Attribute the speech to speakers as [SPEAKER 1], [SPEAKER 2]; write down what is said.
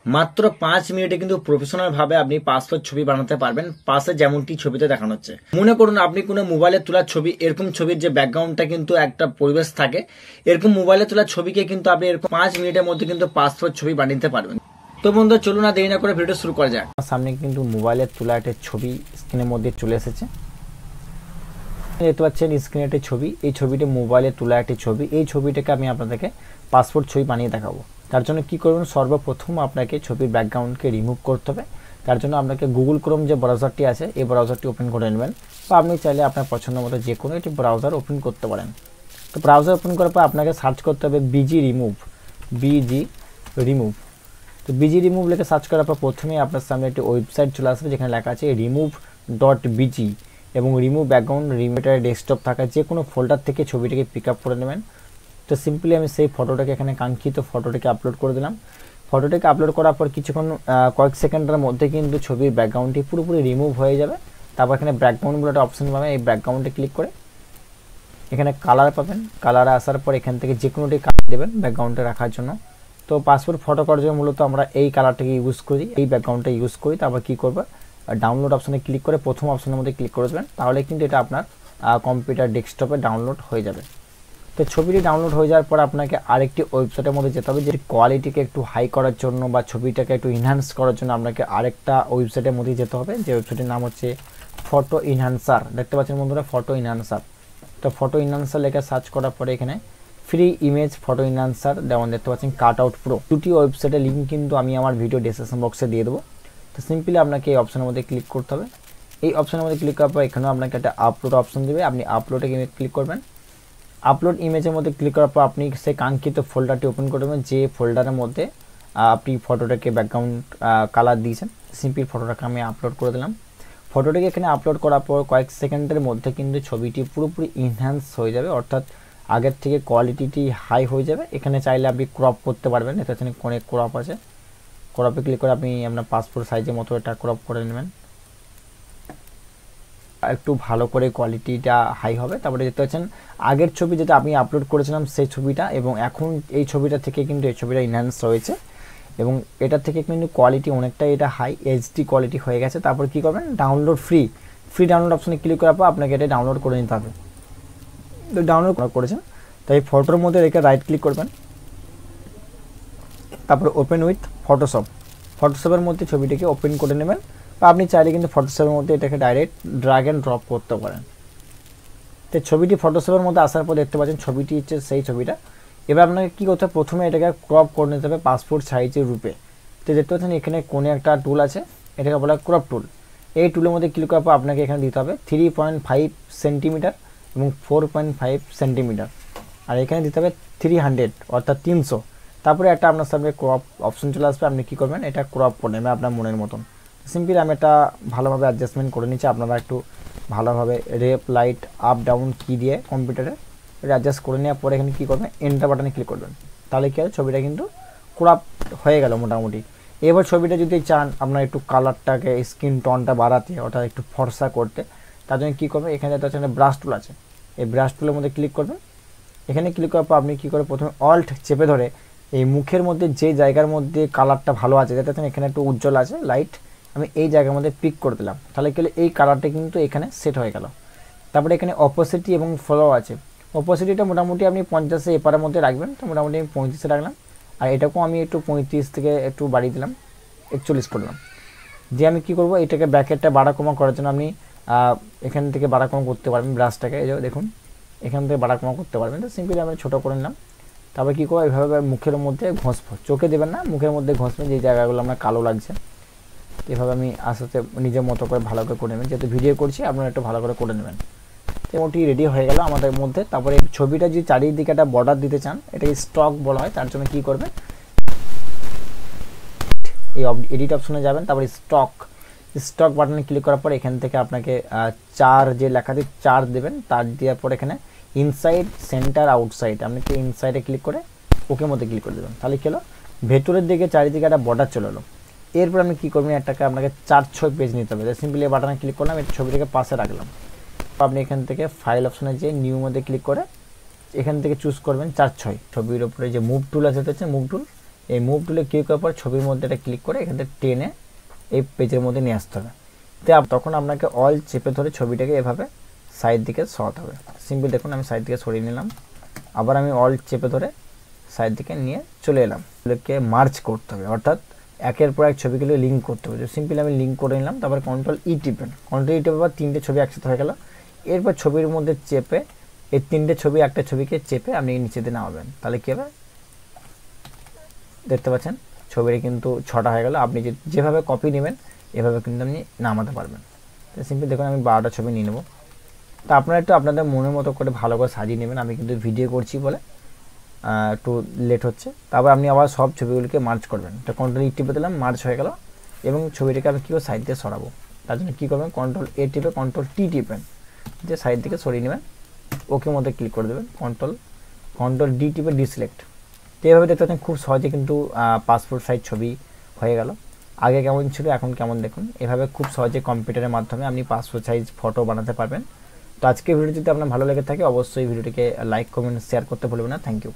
[SPEAKER 1] মাত্র 5 মিনিটে কিন্তু প্রফেশনাল ভাবে আপনি পাসপোর্ট ছবি বানাতে পারবেন, পাশে যেমনটি ছবিতে দেখানো হচ্ছে। মনে করুন আপনি কোনো মোবাইলে তোলা ছবি, এরকম ছবির যে ব্যাকগ্রাউন্ডটা কিন্তু একটা পরিবেশ থাকে, এরকম মোবাইলে তোলা ছবিকে কিন্তু আপনি এরকম 5 মিনিটের মধ্যে কিন্তু পাসপোর্ট ছবি বানাতে পারবেন। তো বন্ধু চলুন না দেরি না করে ভিডিও শুরু করা যাক। সামনে কিন্তু মোবাইলে তোলা একটা ছবি স্ক্রিনের মধ্যে চলে এসেছে, দেখতে পাচ্ছেন স্ক্রিনে একটা ছবি। এই ছবিটা মোবাইলে তোলা একটি ছবি। এই ছবিটাকে আমি আপনাদেরকে পাসপোর্ট ছবি বানিয়ে দেখাবো। তার জন্য কি করবেন, সর্বপ্রথম আপনাকে ছবির ব্যাকগ্রাউন্ডকে রিমুভ করতে হবে। তার জন্য আপনাকে গুগল ক্রোম যে ব্রাউজারটি আছে এই ব্রাউজারটি ওপেন করে নেবেন, বা আপনি চাইলে আপনার পছন্দ মতো যে কোনো একটি ব্রাউজার ওপেন করতে পারেন। তো ব্রাউজার ওপেন করার পর আপনাকে সার্চ করতে হবে বিজি রিমুভ। তো বিজি রিমুভ লিখে সার্চ করার পর প্রথমেই আপনার সামনে একটি ওয়েবসাইট চলে আসবে যেখানে লেখা আছে remove.bg এবং রিমুভ ব্যাকগ্রাউন্ড রিমুভের ডেস্কটপ থাকা যে কোনো ফোল্ডার থেকে ছবিটাকে পিক আপ করে নেবেন। তো সিম্পলি আমি সেই ফটোটাকে এখানে কাঙ্ক্ষিত ফটোটাকে আপলোড করে দিলাম। ফটোটাকে আপলোড করার পর কিছুক্ষণ কয়েক সেকেন্ডের মধ্যে কিন্তু ছবির ব্যাকগ্রাউন্ডটি পুরোপুরি রিমুভ হয়ে যাবে। তারপর এখানে ব্যাকগ্রাউন্ড বলে একটা অপশন পাবেন, এই ব্যাকগ্রাউন্ডে ক্লিক করে এখানে কালার পাবেন। কালারে আসার পর এখান থেকে যে কোনোটি কালার দেবেন ব্যাকগ্রাউন্ডে রাখার জন্য। তো পাসপোর্ট ফটো করার জন্য মূলত আমরা এই কালারটাকে ইউজ করি, এই ব্যাকগ্রাউন্ডটা ইউজ করি। তারপর কী করবো, ডাউনলোড অপশনে ক্লিক করে প্রথম অপশনের মধ্যে ক্লিক করে দেবেন, তাহলে কিন্তু এটা আপনার কম্পিউটার ডেস্কটপে ডাউনলোড হয়ে যাবে। তো ছবিটি ডাউনলোড হয়ে যাওয়ার পর আপনাকে আরেকটি ওয়েবসাইটের মধ্যে যেতে হবে, যে কোয়ালিটিকে একটু হাই করার জন্য বা ছবিটাকে একটু ইনহ্যান্স করার জন্য আপনাকে আরেকটা ওয়েবসাইটের মধ্যে যেতে হবে, যে ওয়েবসাইটের নাম হচ্ছে ফটো ইনহ্যান্সার। দেখতে পাচ্ছেন বন্ধুরা, ফটো ইনহ্যান্সার। তো ফটো ইনহ্যান্সার লেখা সার্চ করার পরে এখানে ফ্রি ইমেজ ফটো ইনহ্যান্সার যেমন দেখতে পাচ্ছেন কাট আউট প্রো, দুটি ওয়েবসাইটের লিঙ্ক কিন্তু আমি আমার ভিডিও ডেসক্রিপশন বক্সে দিয়ে দেবো। তো সিম্পলি আপনাকে এই অপশনের মধ্যে ক্লিক করতে হবে। এই অপশনের মধ্যে ক্লিক করার পর এখানেও আপনাকে একটা আপলোড অপশন দেবে, আপনি আপলোডে ক্লিক করবেন। আপলোড ইমেজের মধ্যে ক্লিক করার পর আপনি সেই কাঙ্ক্ষিত ফোল্ডারটি ওপেন করবেন, যে ফোল্ডারের মধ্যে আপনি ফটোটাকে ব্যাকগ্রাউন্ড কালার দিয়েছেন। সিম্পল ফটোটাকে আমি আপলোড করে দিলাম। ফটোটাকে এখানে আপলোড করার পর কয়েক সেকেন্ডের মধ্যে কিন্তু ছবিটি পুরোপুরি ইনহ্যান্স হয়ে যাবে, অর্থাৎ আগের থেকে কোয়ালিটিটি হাই হয়ে যাবে। এখানে চাইলে আপনি ক্রপ করতে পারবেন, এটা এখানে অনেক ক্রপ আছে। ক্রপে ক্লিক করে আপনি আপনার পাসপোর্ট সাইজের মতো এটা ক্রপ করে নেবেন, একটু ভালো করে কোয়ালিটিটা হাই হবে। তারপরে দেখতে পাচ্ছেন আগের ছবি যেটা আমি আপলোড করেছিলাম সেই ছবিটা এবং এখন এই ছবিটা থেকে কিন্তু এই ছবিটা ইনহ্যান্স রয়েছে এবং এটা থেকে কিন্তু কোয়ালিটি অনেকটাই এটা হাই এইচডি কোয়ালিটি হয়ে গেছে। তারপর কি করবেন, ডাউনলোড ফ্রি ডাউনলোড অপশনে ক্লিক করার পর আপনাকে এটা ডাউনলোড করে নিতে হবে। তো ডাউনলোড করেছেন, তাই ফটোর মধ্যে রেখে রাইট ক্লিক করবেন, তারপরে ওপেন উইথ ফটোশপের মধ্যে ছবিটিকে ওপেন করে নেবেন, বা আপনি চাইলে কিন্তু ফটোশপের মধ্যে এটাকে ডাইরেক্ট ড্র্যাগ অ্যান্ড ড্রপ করতে পারেন। তো ছবিটি ফটোশপের মধ্যে আসার পর দেখতে পাচ্ছেন ছবিটি হচ্ছে সেই ছবিটা। এবার আপনাকে কী করতে হবে, প্রথমে এটাকে ক্রপ করে নিতে হবে পাসপোর্ট সাইজের রূপে। তো দেখতে পাচ্ছেন এখানে কোনে একটা টুল আছে, এটাকে বলা হয় ক্রপ টুল। এই টুলের মধ্যে ক্লিক করার পর আপনাকে এখানে দিতে হবে 3.5 সেন্টিমিটার এবং 4.5 সেন্টিমিটার, আর এখানে দিতে হবে 300 অর্থাৎ 300। তারপরে একটা আপনার সামনে ক্রপ অপশন চলে আসবে, আপনি কী করবেন, এটা ক্রপ করে নেবেন আপনার মনের মতন। সিম্পলি আমি এটা ভালোভাবে অ্যাডজাস্টমেন্ট করে নিচ্ছি, আপনারা একটু ভালোভাবে রেপ লাইট আপ ডাউন কি দিয়ে কম্পিউটারে এটা অ্যাডজাস্ট করে নেওয়ার পরে এখানে কী করবেন, এন্টার বাটনে ক্লিক করবেন, তাহলে কী হবে ছবিটা কিন্তু ক্রপ হয়ে গেল মোটামুটি। এবার ছবিটা যদি চান আপনার একটু কালারটাকে স্কিন টনটা বাড়াতে অর্থাৎ একটু ফর্সা করতে, তার জন্য কী করবেন, এখানে একটা হচ্ছে ব্রাশ টুল আছে, এই ব্রাশ টুলের মধ্যে ক্লিক করবেন। এখানে ক্লিক করার পর আপনি কী করে প্রথমে অল্ট চেপে ধরে এই মুখের মধ্যে যে জায়গার মধ্যে কালারটা ভালো আছে, যাতে এখানে একটু উজ্জ্বল আছে লাইট, আমি এই জায়গার মধ্যে পিক করে দিলাম, তাহলে কি হলো এই কালারটা কিন্তু এখানে সেট হয়ে গেল। তারপরে এখানে অপোসিটি এবং ফলো আছে, অপোসিটিটা মোটামুটি আপনি 50 এপারের মধ্যে রাখবেন, তো মোটামুটি আমি 35 রাখলাম, আর এটাকেও আমি একটু 35 থেকে একটু বাড়িয়ে দিলাম, 41 করলাম। দিয়ে আমি কী করবো, এটাকে ব্র্যাকেটটা বাড়া কমা করার জন্য আপনি এখান থেকে বাড়া কমা করতে পারবেন, ব্রাশটাকে এই যে দেখুন এখান থেকে বাড়া কমা করতে পারবেন। তো সিম্পলি আমি ছোটো করে নিলাম। তারপরে কী করবো, এইভাবে মুখের মধ্যে ঘষবো, চোখে দেবেন না, মুখের মধ্যে ঘষবেন যে জায়গাগুলো আপনার কালো লাগছে। এভাবে আমি আস্তে নিজের মতো করে ভালো করে নেবেন, যেহেতু ভিডিও করছি আপনারা একটু ভালো করে নেবেন। মোটামুটি রেডি হয়ে গেল আমাদের মধ্যে। তারপরে ছবিটা যদি চারিদিকে একটা বর্ডার দিতে চান, এটাকে স্টক বলা হয়, তার জন্য কী করবেন, এই এডিট অপশনে যাবেন, তারপরে স্টক বাটনে ক্লিক করার পর এখান থেকে আপনাকে 4 যে লেখা দিয়ে 4 দেবেন, তার দেওয়ার পর এখানে ইনসাইড সেন্টার আউটসাইড আপনি ইনসাইডে ক্লিক করে ওকে মধ্যে ক্লিক করে দেবেন, তাহলে কী হলো ভেতরের দিকে চারিদিকে একটা বর্ডার চলে এলো। এরপর আপনি কী করবেন, একটাকে আপনাকে 4:6 পেজ নিতে হবে, সিম্পলি এই বাটনে ক্লিক করলাম, এই ছবিটাকে পাশে রাখলাম। আপনি এখান থেকে ফাইল অপশনে যে নিউ মধ্যে ক্লিক করে এখান থেকে চুজ করবেন 4:6। ছবির উপরে যে মুভ টুল আছে, হচ্ছে মুভ টুল, এই মুভ টুলে ক্লিক করার পর ছবির মধ্যে এটা ক্লিক করে এখান থেকে টেনে এই পেজের মধ্যে নিয়ে আসতে হবে। তো তখন আপনাকে অল চেপে ধরে ছবিটাকে এভাবে সাইড দিকে সরাতে হবে। সিম্পল দেখুন আমি সাইড দিকে সরিয়ে নিলাম, আবার আমি অল চেপে ধরে সাইড দিকে নিয়ে চলে এলাম। এগুলোকে মার্চ করতে হবে, অর্থাৎ একের পর এক ছবিগুলো লিঙ্ক করতে হবে। সিম্পল আমি লিঙ্ক করে নিলাম, তারপর কন্ট্রোল ই টিপেন, কন্ট্রোল ই টিপে তিনটে ছবি একসাথে হয়ে গেল। এরপর ছবির মধ্যে চেপে এই তিনটে ছবি একটা ছবিকে চেপে আপনি নিচে দিয়ে নামাবেন, তাহলে কী হবে দেখতে পাচ্ছেন ছবিটা কিন্তু 6টা হয়ে গেল। আপনি যেভাবে কপি নেবেন এভাবে কিন্তু আপনি নামাতে পারবেন। তো সিম্পল দেখুন আমি 12টা ছবি নিয়ে নেবো। তো আপনারা একটু আপনাদের মনের মতো করে ভালো করে সাজিয়ে নেবেন, আমি কিন্তু ভিডিও করছি বলে একটু লেট হচ্ছে। তারপর আপনি আবার সব ছবিগুলিকে মার্চ করবেন। তো কন্ট্রোল ই টিপে দিলাম, মার্চ হয়ে গেল। এবং ছবিটাকে আমি কী করে সাইড দিয়ে সরাবো, তার জন্য কী করবেন কন্ট্রোল এ টিপে কন্ট্রোল টি টিপেন, যে সাইড দিকে সরিয়ে নেবেন, ওকে মধ্যে ক্লিক করে দেবেন, কন্ট্রোল ডি টিপে ডিসিলেক্ট। তো এইভাবে দেখতে পাচ্ছেন খুব সহজে কিন্তু পাসপোর্ট সাইজ ছবি হয়ে গেল। আগে কেমন ছিল এখন কেমন দেখুন, এভাবে খুব সহজে কম্পিউটারের মাধ্যমে আপনি পাসপোর্ট সাইজ ফটো বানাতে পারবেন। তো আজকে ভিডিও যদি আপনার ভালো লেগে থাকে অবশ্যই ভিডিওটিকে লাইক কমেন্ট শেয়ার করতে ভুলবেন না। Thank you.